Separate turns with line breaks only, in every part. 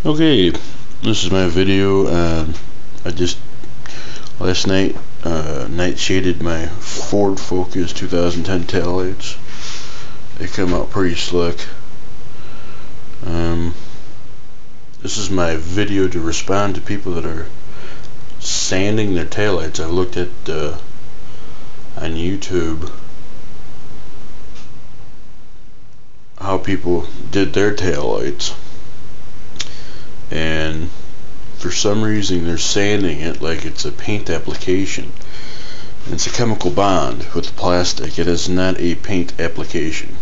Okay, this is my video. I just last night night shaded my Ford Focus 2010 taillights. They come out pretty slick. This is my video to respond to people that are sanding their taillights. I looked at on YouTube how people did their taillights, and for some reason they're sanding it like it's a paint application. And it's a chemical bond with the plastic. It is not a paint application.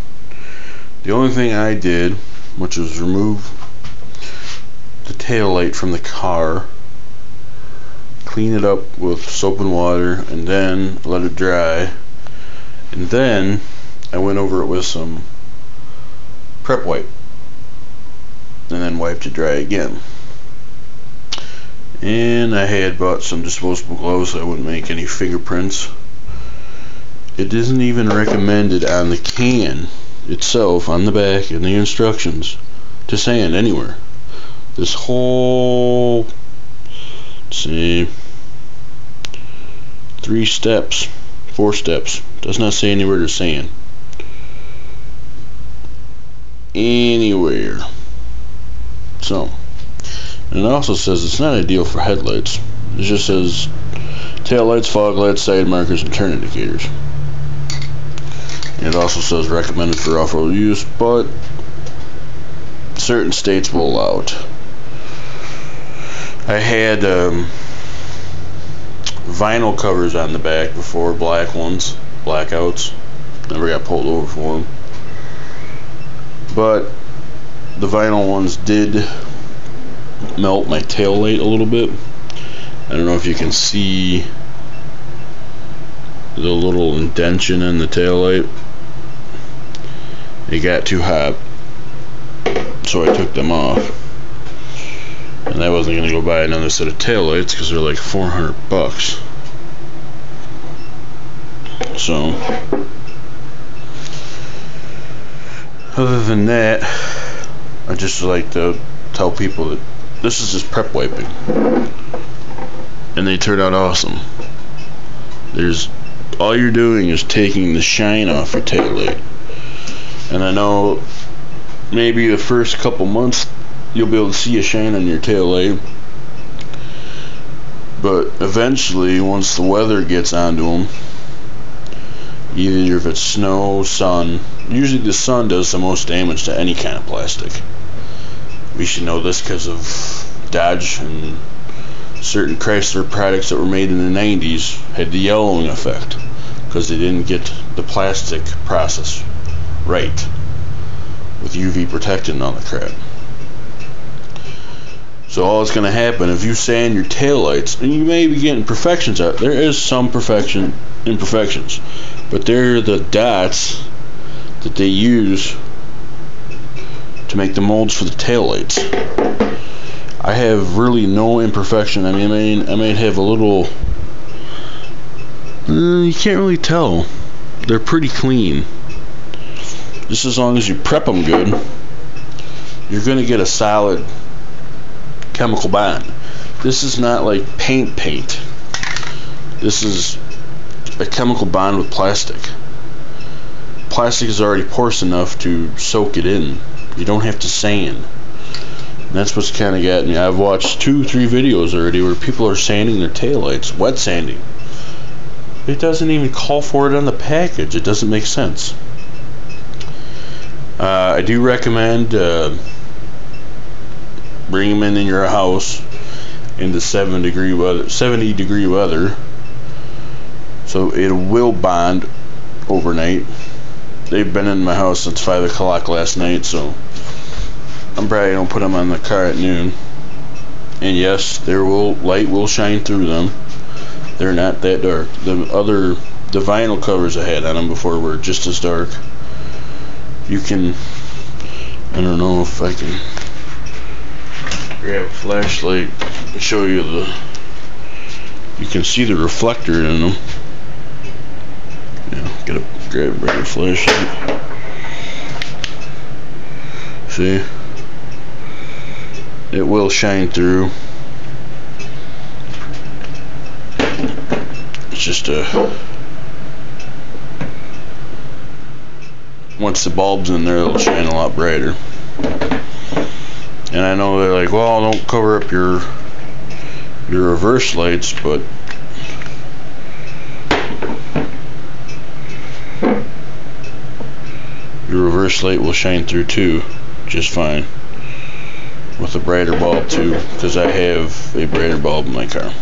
The only thing I did, which was remove the tail light from the car, clean it up with soap and water, and then let it dry, and then I went over it with some prep wipe and then wiped it dry again. And I had bought some disposable gloves so I wouldn't make any fingerprints. It isn't even recommended on the can itself, on the back, in the instructions, to sand anywhere. This whole, let's see, 4 steps, does not say anywhere to sand. Anywhere. So, and it also says it's not ideal for headlights. It just says tail lights, fog lights, side markers, and turn indicators. And it also says recommended for off-road use, but certain states will allow it. I had vinyl covers on the back before, black ones, blackouts. Never got pulled over for them. But the vinyl ones did melt my tail light a little bit. I don't know if you can see the little indentation in the tail light. It got too hot, so I took them off. And I wasn't going to go buy another set of tail lights because they're like $400. So, other than that, I just like to tell people that this is just prep wiping, and they turn out awesome. All you're doing is taking the shine off your tail light. And I know maybe the first couple months you'll be able to see a shine on your tail light, but eventually, once the weather gets onto them, either if it's snow, sun, usually the sun does the most damage to any kind of plastic. We should know this because of Dodge and certain Chrysler products that were made in the 90s had the yellowing effect because they didn't get the plastic process right with UV protectant and all the crap. So all that's going to happen if you sand your taillights, and you may be getting imperfections out. There is some imperfections, but they're the dots that they use to make the molds for the taillights. I have really no imperfection. I mean, I might have a little. You can't really tell. They're pretty clean. Just as long as you prep them good, you're going to get a solid chemical bond. This is not like paint. This is a chemical bond with plastic. Plastic is already porous enough to soak it in. You don't have to sand. And that's what's kind of got me. I've watched 2-3 videos already where people are sanding their taillights, wet sanding. It doesn't even call for it on the package. It doesn't make sense. I do recommend bring them in your house into 70 degree weather, so it will bond overnight. They've been in my house since 5 o'clock last night, so I'm probably gonna put them on the car at noon. And yes, light will shine through them. They're not that dark. The vinyl covers I had on them before were just as dark. You can, I don't know if I can grab a flashlight and show you you can see the reflector in them. Yeah, grab a flashlight. See? it will shine through. It's just once the bulb's in there, it'll shine a lot brighter. And I know they're like, well, don't cover up your reverse lights, but your reverse light will shine through too, just fine, with a brighter bulb too, because I have a brighter bulb in my car.